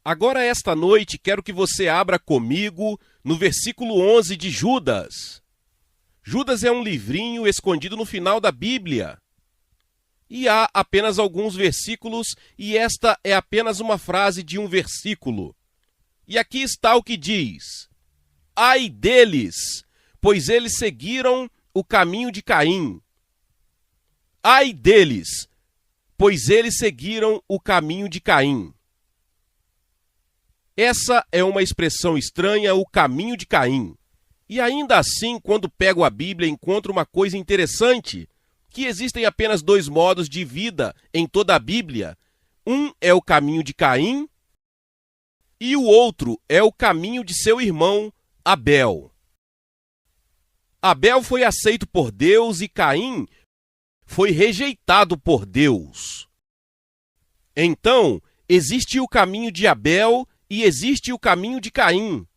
Agora, esta noite, quero que você abra comigo no versículo 11 de Judas. Judas é um livrinho escondido no final da Bíblia. E há apenas alguns versículos, e esta é apenas uma frase de um versículo. E aqui está o que diz: Ai deles, pois eles seguiram o caminho de Caim. Ai deles, pois eles seguiram o caminho de Caim. Essa é uma expressão estranha, o caminho de Caim. E ainda assim, quando pego a Bíblia, encontro uma coisa interessante, que existem apenas dois modos de vida em toda a Bíblia. Um é o caminho de Caim e o outro é o caminho de seu irmão Abel. Abel foi aceito por Deus e Caim foi rejeitado por Deus. Então, existe o caminho de Abel e existe o caminho de Caim.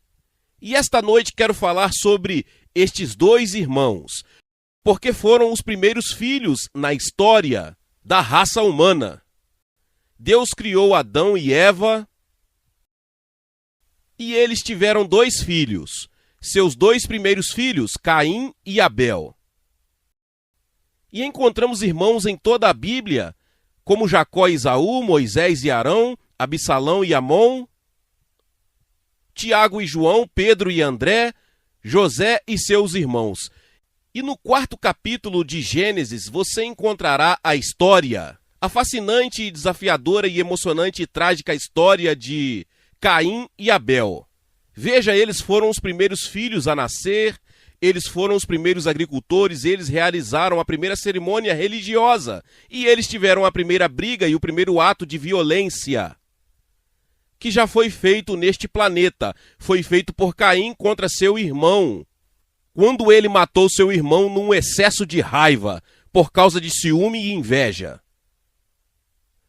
E esta noite quero falar sobre estes dois irmãos, porque foram os primeiros filhos na história da raça humana. Deus criou Adão e Eva e eles tiveram dois filhos, seus dois primeiros filhos, Caim e Abel. E encontramos irmãos em toda a Bíblia, como Jacó e Esaú, Moisés e Arão, Absalão e Amon, Tiago e João, Pedro e André, José e seus irmãos. E no quarto capítulo de Gênesis você encontrará a história, a fascinante, desafiadora e emocionante e trágica história de Caim e Abel. Veja, eles foram os primeiros filhos a nascer, eles foram os primeiros agricultores, eles realizaram a primeira cerimônia religiosa e eles tiveram a primeira briga e o primeiro ato de violência que já foi feito neste planeta. Foi feito por Caim contra seu irmão, quando ele matou seu irmão num excesso de raiva, por causa de ciúme e inveja.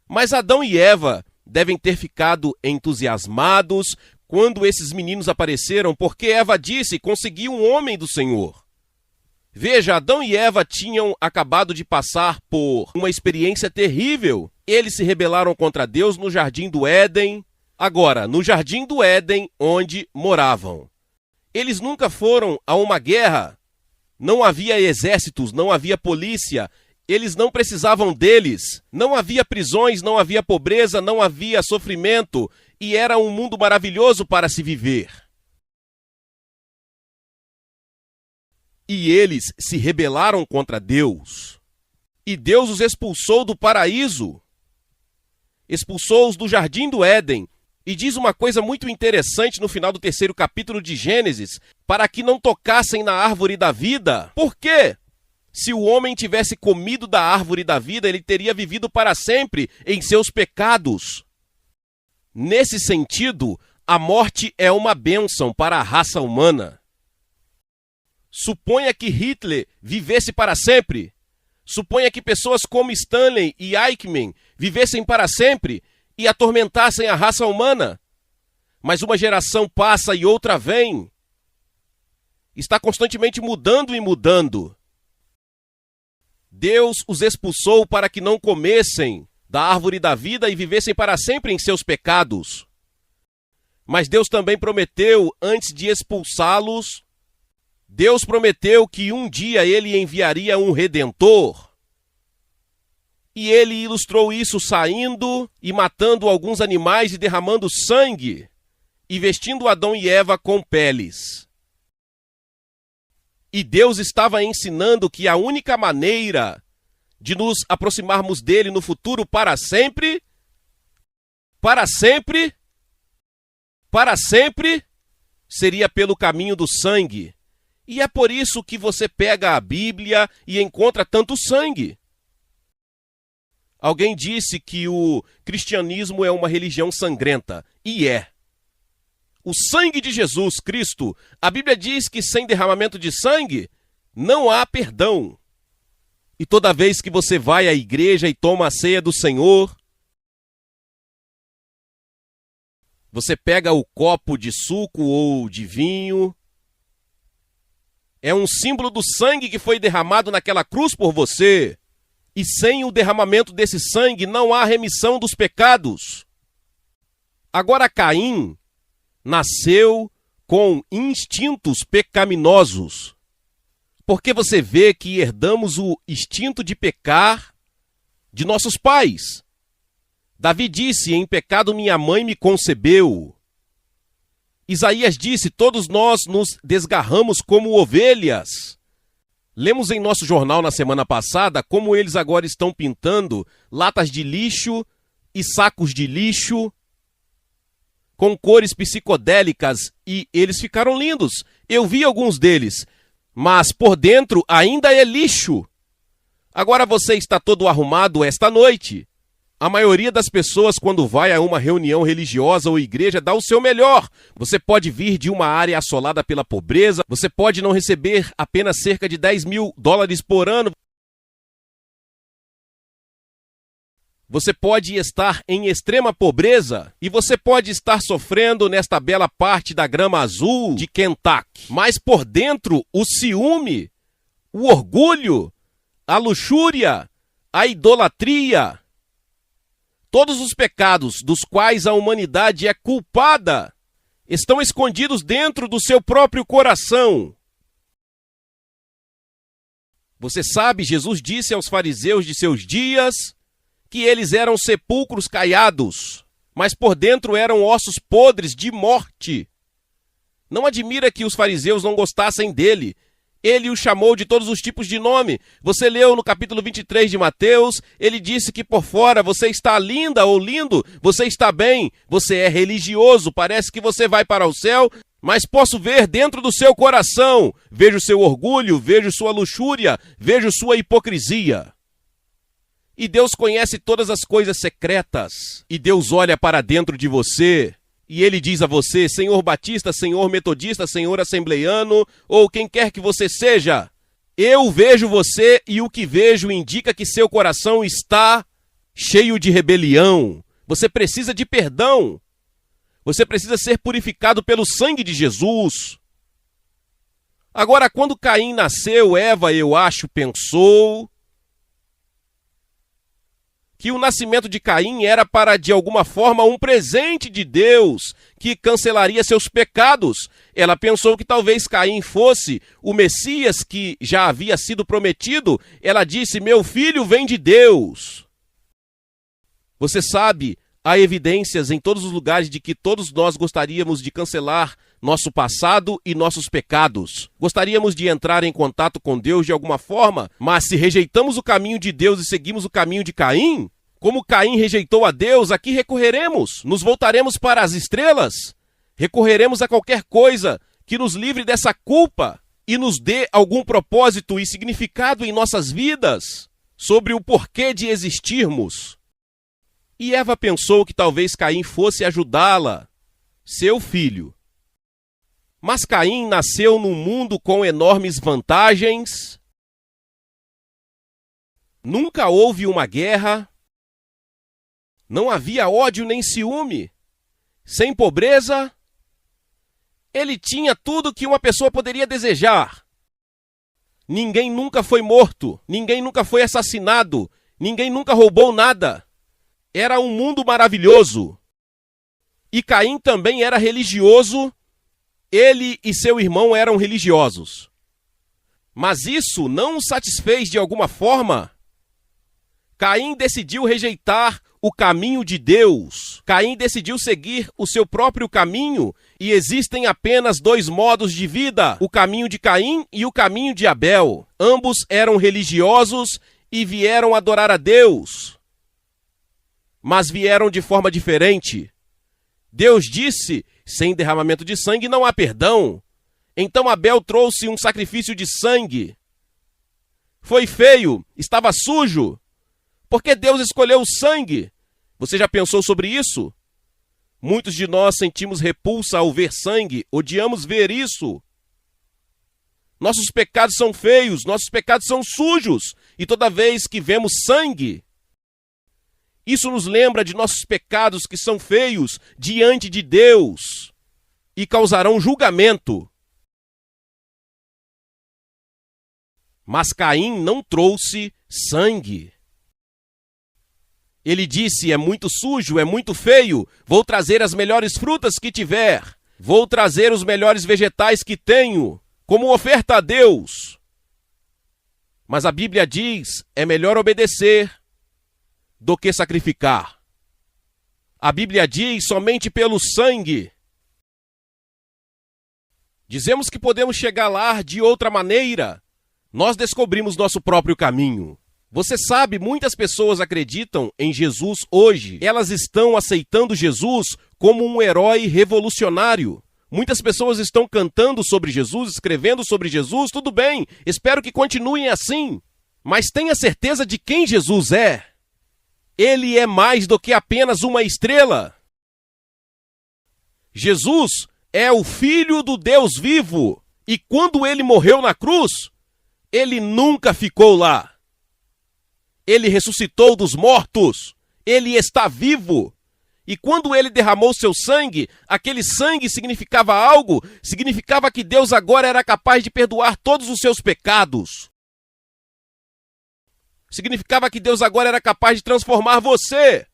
Mas Adão e Eva devem ter ficado entusiasmados quando esses meninos apareceram, porque Eva disse: consegui um homem do Senhor. Veja, Adão e Eva tinham acabado de passar por uma experiência terrível. Eles se rebelaram contra Deus no Jardim do Éden. Agora, no Jardim do Éden, onde moravam. Eles nunca foram a uma guerra. Não havia exércitos, não havia polícia. Eles não precisavam deles. Não havia prisões, não havia pobreza, não havia sofrimento. E era um mundo maravilhoso para se viver. E eles se rebelaram contra Deus. E Deus os expulsou do paraíso. Expulsou-os do Jardim do Éden. E diz uma coisa muito interessante no final do terceiro capítulo de Gênesis, para que não tocassem na árvore da vida. Por quê? Se o homem tivesse comido da árvore da vida, ele teria vivido para sempre em seus pecados. Nesse sentido, a morte é uma bênção para a raça humana. Suponha que Hitler vivesse para sempre. Suponha que pessoas como Stanley e Eichmann vivessem para sempre e atormentassem a raça humana. Mas uma geração passa e outra vem. Está constantemente mudando e mudando. Deus os expulsou para que não comessem da árvore da vida e vivessem para sempre em seus pecados. Mas Deus também prometeu, antes de expulsá-los, Deus prometeu que um dia ele enviaria um redentor. E ele ilustrou isso saindo e matando alguns animais e derramando sangue e vestindo Adão e Eva com peles. E Deus estava ensinando que a única maneira de nos aproximarmos dele no futuro para sempre, seria pelo caminho do sangue. E é por isso que você pega a Bíblia e encontra tanto sangue. Alguém disse que o cristianismo é uma religião sangrenta, e é. O sangue de Jesus Cristo, a Bíblia diz que sem derramamento de sangue não há perdão. E toda vez que você vai à igreja e toma a ceia do Senhor, você pega o copo de suco ou de vinho, é um símbolo do sangue que foi derramado naquela cruz por você. E sem o derramamento desse sangue não há remissão dos pecados. Agora Caim nasceu com instintos pecaminosos, porque você vê que herdamos o instinto de pecar de nossos pais. Davi disse: em pecado minha mãe me concebeu. Isaías disse: todos nós nos desgarramos como ovelhas. Lemos em nosso jornal na semana passada como eles agora estão pintando latas de lixo e sacos de lixo com cores psicodélicas, e eles ficaram lindos. Eu vi alguns deles, mas por dentro ainda é lixo. Agora você está todo arrumado esta noite. A maioria das pessoas, quando vai a uma reunião religiosa ou igreja, dá o seu melhor. Você pode vir de uma área assolada pela pobreza, você pode não receber apenas cerca de $10.000 por ano. Você pode estar em extrema pobreza e você pode estar sofrendo nesta bela parte da grama azul de Kentucky. Mas por dentro, o ciúme, o orgulho, a luxúria, a idolatria, todos os pecados dos quais a humanidade é culpada estão escondidos dentro do seu próprio coração. Você sabe, Jesus disse aos fariseus de seus dias que eles eram sepulcros caiados, mas por dentro eram ossos podres de morte. Não admira que os fariseus não gostassem dele. Ele o chamou de todos os tipos de nome. Você leu no capítulo 23 de Mateus, ele disse que por fora você está linda ou lindo, você está bem, você é religioso, parece que você vai para o céu, mas posso ver dentro do seu coração, vejo seu orgulho, vejo sua luxúria, vejo sua hipocrisia. E Deus conhece todas as coisas secretas, e Deus olha para dentro de você, e ele diz a você: Senhor Batista, Senhor Metodista, Senhor Assembleiano, ou quem quer que você seja, eu vejo você e o que vejo indica que seu coração está cheio de rebelião. Você precisa de perdão. Você precisa ser purificado pelo sangue de Jesus. Agora, quando Caim nasceu, Eva, eu acho, pensou que o nascimento de Caim era para, de alguma forma, um presente de Deus que cancelaria seus pecados. Ela pensou que talvez Caim fosse o Messias que já havia sido prometido. Ela disse: meu filho vem de Deus. Você sabe, há evidências em todos os lugares de que todos nós gostaríamos de cancelar nosso passado e nossos pecados. Gostaríamos de entrar em contato com Deus de alguma forma, mas se rejeitamos o caminho de Deus e seguimos o caminho de Caim, como Caim rejeitou a Deus, a que recorreremos? Nos voltaremos para as estrelas? Recorreremos a qualquer coisa que nos livre dessa culpa e nos dê algum propósito e significado em nossas vidas, sobre o porquê de existirmos. E Eva pensou que talvez Caim fosse ajudá-la, seu filho. Mas Caim nasceu num mundo com enormes vantagens. Nunca houve uma guerra. Não havia ódio nem ciúme. Sem pobreza. Ele tinha tudo que uma pessoa poderia desejar. Ninguém nunca foi morto. Ninguém nunca foi assassinado. Ninguém nunca roubou nada. Era um mundo maravilhoso. E Caim também era religioso. Ele e seu irmão eram religiosos. Mas isso não o satisfez de alguma forma. Caim decidiu rejeitar o caminho de Deus. Caim decidiu seguir o seu próprio caminho. E existem apenas dois modos de vida: o caminho de Caim e o caminho de Abel. Ambos eram religiosos e vieram adorar a Deus, mas vieram de forma diferente. Deus disse: sem derramamento de sangue não há perdão. Então Abel trouxe um sacrifício de sangue. Foi feio, estava sujo. Por que Deus escolheu o sangue? Você já pensou sobre isso? Muitos de nós sentimos repulsa ao ver sangue, odiamos ver isso. Nossos pecados são feios, nossos pecados são sujos, e toda vez que vemos sangue, isso nos lembra de nossos pecados que são feios diante de Deus e causarão julgamento. Mas Caim não trouxe sangue. Ele disse: é muito sujo, é muito feio, vou trazer as melhores frutas que tiver, vou trazer os melhores vegetais que tenho, como oferta a Deus. Mas a Bíblia diz: é melhor obedecer do que sacrificar. A Bíblia diz: somente pelo sangue. Dizemos que podemos chegar lá de outra maneira. Nós descobrimos nosso próprio caminho. Você sabe, muitas pessoas acreditam em Jesus hoje. Elas estão aceitando Jesus como um herói revolucionário. Muitas pessoas estão cantando sobre Jesus, escrevendo sobre Jesus. Tudo bem, espero que continuem assim. Mas tenha certeza de quem Jesus é. Ele é mais do que apenas uma estrela. Jesus é o Filho do Deus vivo. E quando ele morreu na cruz, ele nunca ficou lá. Ele ressuscitou dos mortos. Ele está vivo. E quando ele derramou seu sangue, aquele sangue significava algo, significava que Deus agora era capaz de perdoar todos os seus pecados. Significava que Deus agora era capaz de transformar você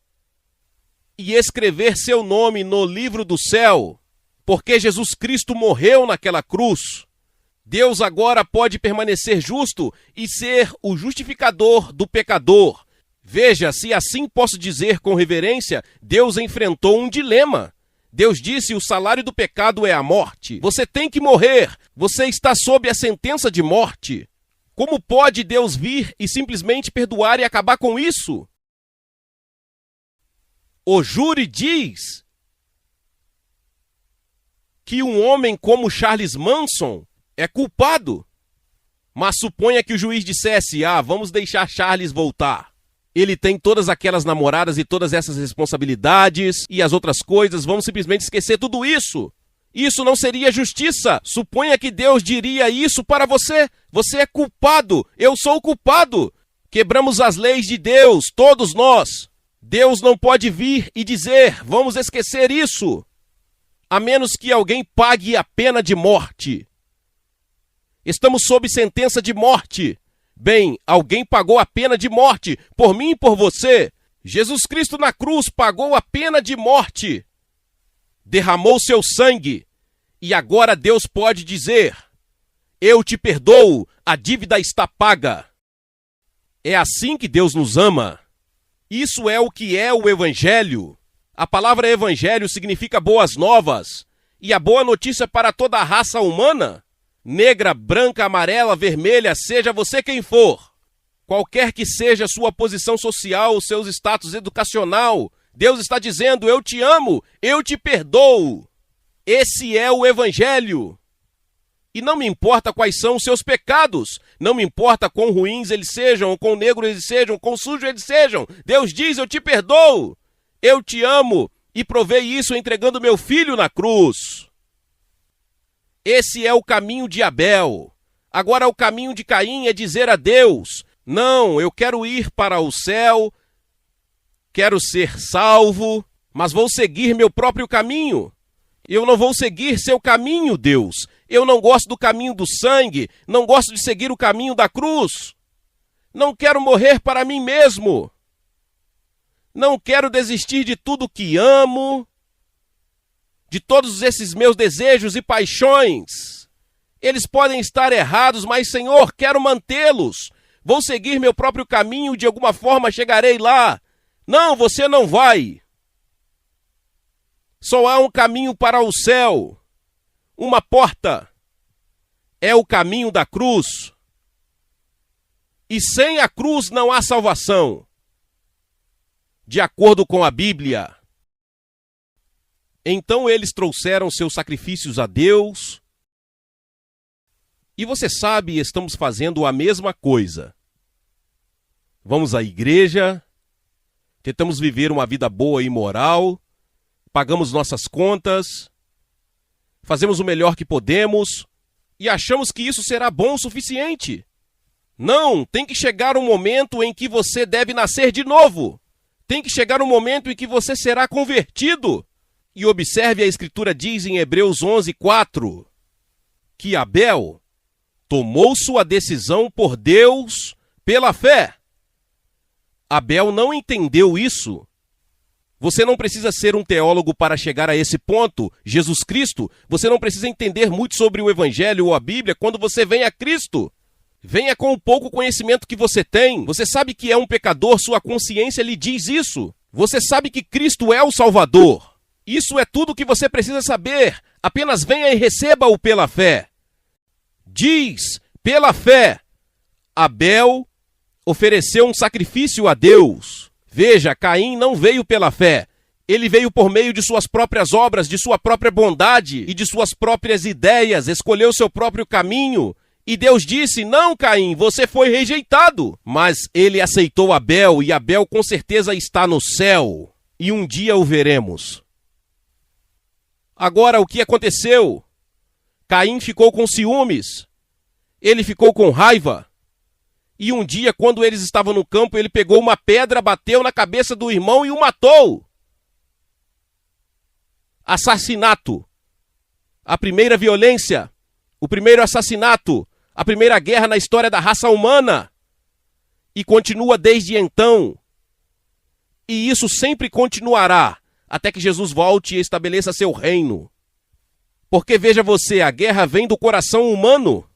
e escrever seu nome no livro do céu. Porque Jesus Cristo morreu naquela cruz. Deus agora pode permanecer justo e ser o justificador do pecador. Veja, se assim posso dizer com reverência, Deus enfrentou um dilema. Deus disse: o salário do pecado é a morte. Você tem que morrer. Você está sob a sentença de morte. Como pode Deus vir e simplesmente perdoar e acabar com isso? O júri diz que um homem como Charles Manson é culpado. Mas suponha que o juiz dissesse: vamos deixar Charles voltar. Ele tem todas aquelas namoradas e todas essas responsabilidades e as outras coisas, vamos simplesmente esquecer tudo isso. Isso não seria justiça. Suponha que Deus diria isso para você. Você é culpado, eu sou culpado. Quebramos as leis de Deus, todos nós. Deus não pode vir e dizer: vamos esquecer isso. A menos que alguém pague a pena de morte. Estamos sob sentença de morte. Bem, alguém pagou a pena de morte, por mim e por você. Jesus Cristo na cruz pagou a pena de morte. Derramou seu sangue. E agora Deus pode dizer: eu te perdoo, a dívida está paga. É assim que Deus nos ama. Isso é o que é o Evangelho. A palavra Evangelho significa boas novas. E a boa notícia para toda a raça humana. Negra, branca, amarela, vermelha, seja você quem for. Qualquer que seja a sua posição social, o seu status educacional, Deus está dizendo: eu te amo, eu te perdoo. Esse é o Evangelho. E não me importa quais são os seus pecados, não me importa quão ruins eles sejam, quão negros eles sejam, quão sujos eles sejam. Deus diz: eu te perdoo, eu te amo, e provei isso entregando meu filho na cruz. Esse é o caminho de Abel. Agora o caminho de Caim é dizer a Deus: não, eu quero ir para o céu, quero ser salvo, mas vou seguir meu próprio caminho. Eu não vou seguir seu caminho, Deus. Eu não gosto do caminho do sangue, não gosto de seguir o caminho da cruz. Não quero morrer para mim mesmo. Não quero desistir de tudo que amo, de todos esses meus desejos e paixões. Eles podem estar errados, mas, Senhor, quero mantê-los. Vou seguir meu próprio caminho, de alguma forma chegarei lá. Não, você não vai. Só há um caminho para o céu, uma porta. É o caminho da cruz. E sem a cruz não há salvação. De acordo com a Bíblia. Então eles trouxeram seus sacrifícios a Deus. E você sabe, estamos fazendo a mesma coisa. Vamos à igreja, tentamos viver uma vida boa e moral, pagamos nossas contas, fazemos o melhor que podemos e achamos que isso será bom o suficiente. Não, tem que chegar um momento em que você deve nascer de novo. Tem que chegar um momento em que você será convertido. E observe, a Escritura diz em Hebreus 11:4, que Abel tomou sua decisão por Deus pela fé. Abel não entendeu isso. Você não precisa ser um teólogo para chegar a esse ponto. Jesus Cristo, você não precisa entender muito sobre o Evangelho ou a Bíblia quando você vem a Cristo. Venha com o pouco conhecimento que você tem. Você sabe que é um pecador, sua consciência lhe diz isso. Você sabe que Cristo é o Salvador. Isso é tudo que você precisa saber. Apenas venha e receba-o pela fé. Diz, pela fé, Abel ofereceu um sacrifício a Deus. Veja, Caim não veio pela fé. Ele veio por meio de suas próprias obras, de sua própria bondade e de suas próprias ideias, escolheu seu próprio caminho. E Deus disse, não, Caim, você foi rejeitado. Mas ele aceitou Abel, e Abel com certeza está no céu. E um dia o veremos. Agora, o que aconteceu? Caim ficou com ciúmes. Ele ficou com raiva. E um dia, quando eles estavam no campo, ele pegou uma pedra, bateu na cabeça do irmão e o matou. Assassinato. A primeira violência. O primeiro assassinato. A primeira guerra na história da raça humana. E continua desde então. E isso sempre continuará, até que Jesus volte e estabeleça seu reino. Porque veja você, a guerra vem do coração humano.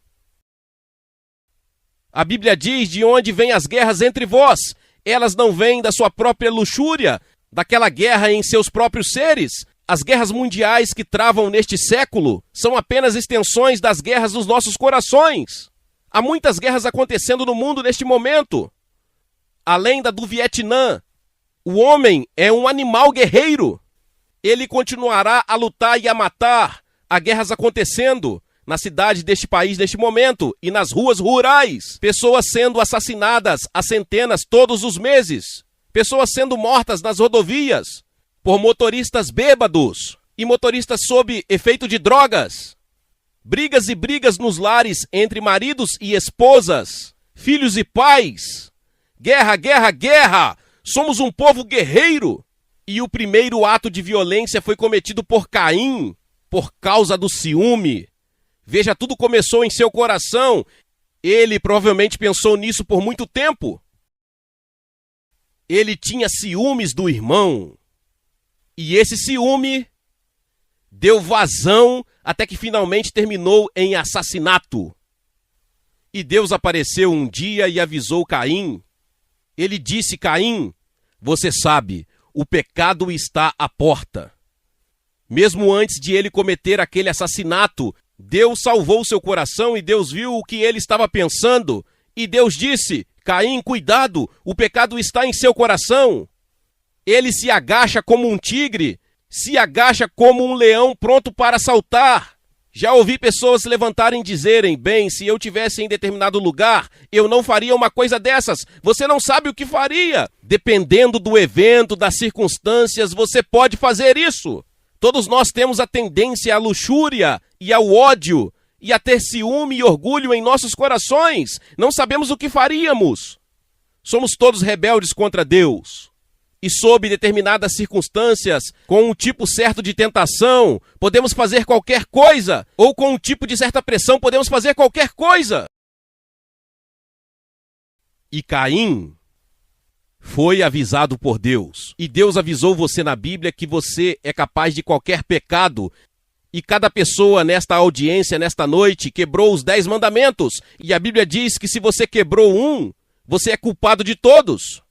A Bíblia diz de onde vêm as guerras entre vós. Elas não vêm da sua própria luxúria, daquela guerra em seus próprios seres. As guerras mundiais que travam neste século são apenas extensões das guerras dos nossos corações. Há muitas guerras acontecendo no mundo neste momento. Além da do Vietnã, o homem é um animal guerreiro. Ele continuará a lutar e a matar. Há guerras acontecendo na cidade deste país neste momento e nas ruas rurais. Pessoas sendo assassinadas a centenas todos os meses. Pessoas sendo mortas nas rodovias por motoristas bêbados e motoristas sob efeito de drogas. Brigas e brigas nos lares entre maridos e esposas, filhos e pais. Guerra, guerra, guerra! Somos um povo guerreiro. E o primeiro ato de violência foi cometido por Caim, por causa do ciúme. Veja, tudo começou em seu coração. Ele provavelmente pensou nisso por muito tempo. Ele tinha ciúmes do irmão. E esse ciúme deu vazão até que finalmente terminou em assassinato. E Deus apareceu um dia e avisou Caim. Ele disse, Caim, você sabe, o pecado está à porta. Mesmo antes de ele cometer aquele assassinato, Deus salvou seu coração e Deus viu o que ele estava pensando. E Deus disse, Caim, cuidado, o pecado está em seu coração. Ele se agacha como um tigre, se agacha como um leão pronto para saltar. Já ouvi pessoas se levantarem e dizerem, bem, se eu tivesse em determinado lugar, eu não faria uma coisa dessas. Você não sabe o que faria. Dependendo do evento, das circunstâncias, você pode fazer isso. Todos nós temos a tendência à luxúria e ao ódio, e a ter ciúme e orgulho em nossos corações. Não sabemos o que faríamos. Somos todos rebeldes contra Deus. E sob determinadas circunstâncias, com um tipo certo de tentação, podemos fazer qualquer coisa, ou com um tipo de certa pressão, podemos fazer qualquer coisa. E Caim foi avisado por Deus. E Deus avisou você na Bíblia que você é capaz de qualquer pecado. E cada pessoa nesta audiência, nesta noite, quebrou os 10 mandamentos. E a Bíblia diz que se você quebrou um, você é culpado de todos.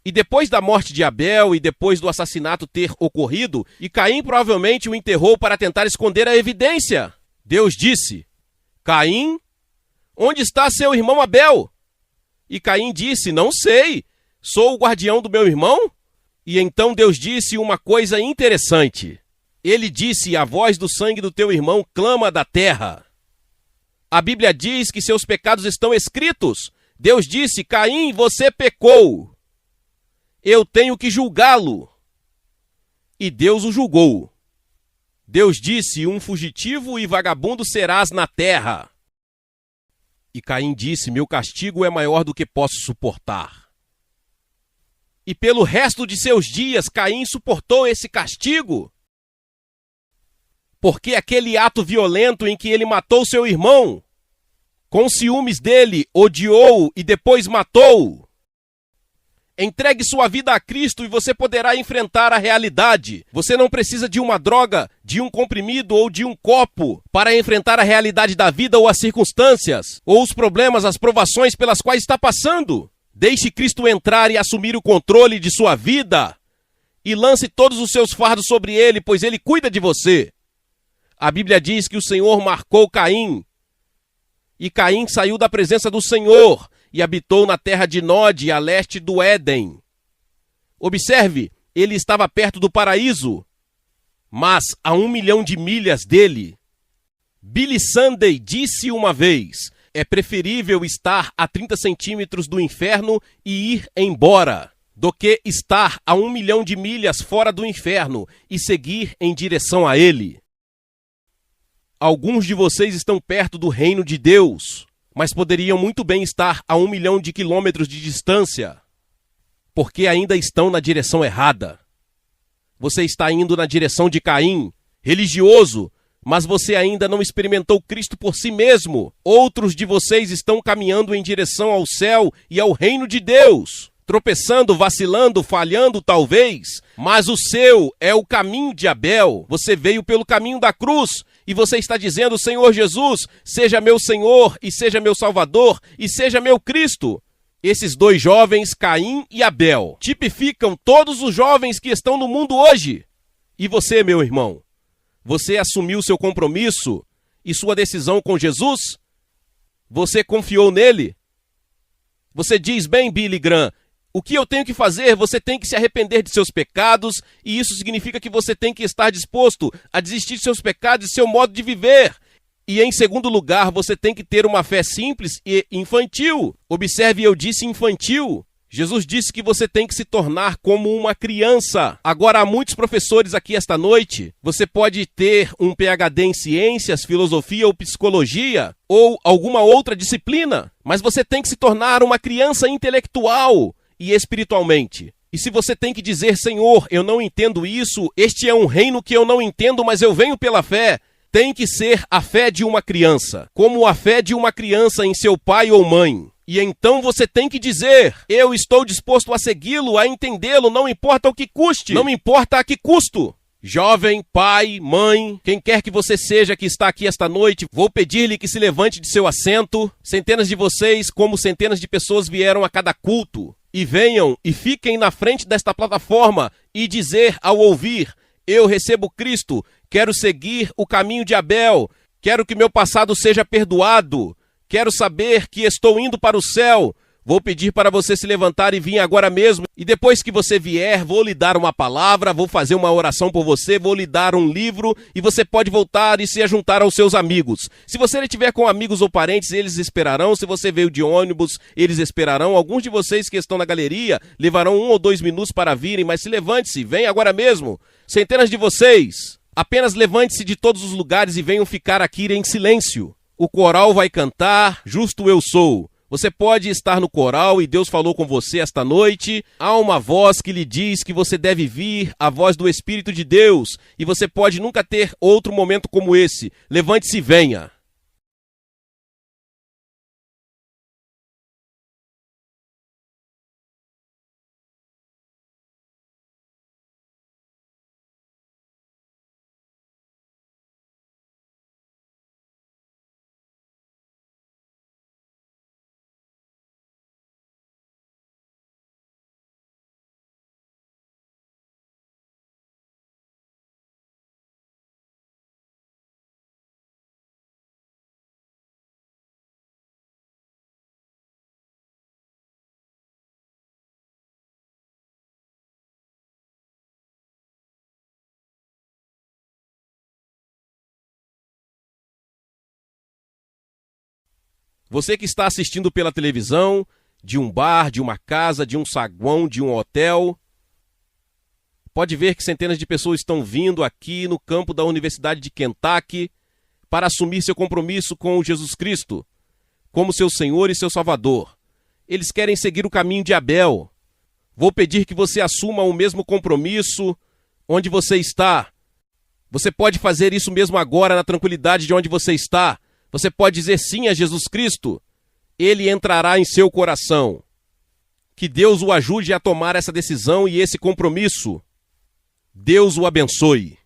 E depois da morte de Abel e depois do assassinato ter ocorrido, e Caim provavelmente o enterrou para tentar esconder a evidência. Deus disse, Caim, onde está seu irmão Abel? E Caim disse, não sei, sou o guardião do meu irmão? E então Deus disse uma coisa interessante. Ele disse, a voz do sangue do teu irmão clama da terra. A Bíblia diz que seus pecados estão escritos. Deus disse, Caim, você pecou. Eu tenho que julgá-lo. E Deus o julgou. Deus disse, um fugitivo e vagabundo serás na terra. E Caim disse, meu castigo é maior do que posso suportar. E pelo resto de seus dias, Caim suportou esse castigo. Porque aquele ato violento em que ele matou seu irmão, com ciúmes dele, odiou e depois matou. Entregue sua vida a Cristo e você poderá enfrentar a realidade. Você não precisa de uma droga, de um comprimido ou de um copo para enfrentar a realidade da vida ou as circunstâncias, ou os problemas, as provações pelas quais está passando. Deixe Cristo entrar e assumir o controle de sua vida. E lance todos os seus fardos sobre ele, pois ele cuida de você. A Bíblia diz que o Senhor marcou Caim. E Caim saiu da presença do Senhor e habitou na terra de Nod, a leste do Éden. Observe, ele estava perto do paraíso, mas a 1 milhão de milhas dele. Billy Sunday disse uma vez: é preferível estar a 30 centímetros do inferno e ir embora, do que estar a 1 milhão de milhas fora do inferno e seguir em direção a ele. Alguns de vocês estão perto do reino de Deus, mas poderiam muito bem estar a 1 milhão de quilômetros de distância, porque ainda estão na direção errada. Você está indo na direção de Caim, religioso, mas você ainda não experimentou Cristo por si mesmo. Outros de vocês estão caminhando em direção ao céu e ao reino de Deus, tropeçando, vacilando, falhando talvez, mas o seu é o caminho de Abel. Você veio pelo caminho da cruz e você está dizendo: Senhor Jesus, seja meu Senhor e seja meu Salvador e seja meu Cristo. Esses dois jovens, Caim e Abel, tipificam todos os jovens que estão no mundo hoje. E você, meu irmão, você assumiu seu compromisso e sua decisão com Jesus? Você confiou nele? Você diz: bem, Billy Graham, o que eu tenho que fazer? Você tem que se arrepender de seus pecados, e isso significa que você tem que estar disposto a desistir de seus pecados e seu modo de viver. E em segundo lugar, você tem que ter uma fé simples e infantil. Observe, eu disse infantil. Jesus disse que você tem que se tornar como uma criança. Agora, há muitos professores aqui esta noite. Você pode ter um PhD em ciências, filosofia ou psicologia, ou alguma outra disciplina, mas você tem que se tornar uma criança intelectual e espiritualmente. E se você tem que dizer: Senhor, eu não entendo isso, este é um reino que eu não entendo, mas eu venho pela fé, tem que ser a fé de uma criança, como a fé de uma criança em seu pai ou mãe. E então você tem que dizer: eu estou disposto a segui-lo, a entendê-lo, não importa o que custe, não importa a que custo. Jovem, pai, mãe, quem quer que você seja que está aqui esta noite, vou pedir-lhe que se levante de seu assento. Centenas de vocês, como centenas de pessoas, vieram a cada culto. E venham e fiquem na frente desta plataforma e dizer ao ouvir: eu recebo Cristo, quero seguir o caminho de Abel, quero que meu passado seja perdoado, quero saber que estou indo para o céu. Vou pedir para você se levantar e vir agora mesmo. E depois que você vier, vou lhe dar uma palavra, vou fazer uma oração por você, vou lhe dar um livro e você pode voltar e se juntar aos seus amigos. Se você estiver com amigos ou parentes, eles esperarão. Se você veio de ônibus, eles esperarão. Alguns de vocês que estão na galeria levarão 1 ou 2 minutos para virem, mas se levante-se, vem agora mesmo. Centenas de vocês, apenas levante-se de todos os lugares e venham ficar aqui em silêncio. O coral vai cantar Justo Eu Sou. Você pode estar no coral e Deus falou com você esta noite. Há uma voz que lhe diz que você deve vir, a voz do Espírito de Deus. E você pode nunca ter outro momento como esse. Levante-se e venha. Você que está assistindo pela televisão, de um bar, de uma casa, de um saguão, de um hotel, pode ver que centenas de pessoas estão vindo aqui no campo da Universidade de Kentucky para assumir seu compromisso com Jesus Cristo como seu Senhor e seu Salvador. Eles querem seguir o caminho de Abel. Vou pedir que você assuma o mesmo compromisso onde você está. Você pode fazer isso mesmo agora, na tranquilidade de onde você está. Você pode dizer sim a Jesus Cristo. Ele entrará em seu coração. Que Deus o ajude a tomar essa decisão e esse compromisso. Deus o abençoe.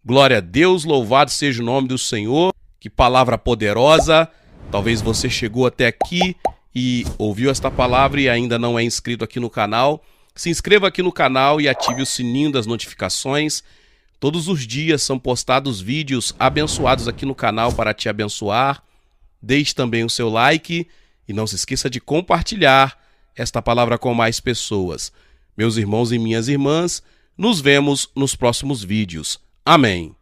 Glória a Deus, louvado seja o nome do Senhor. Que palavra poderosa. Talvez você chegou até aqui e ouviu esta palavra e ainda não é inscrito aqui no canal. Se inscreva aqui no canal e ative o sininho das notificações. Todos os dias são postados vídeos abençoados aqui no canal para te abençoar. Deixe também o seu like e não se esqueça de compartilhar esta palavra com mais pessoas. Meus irmãos e minhas irmãs, nos vemos nos próximos vídeos. Amém.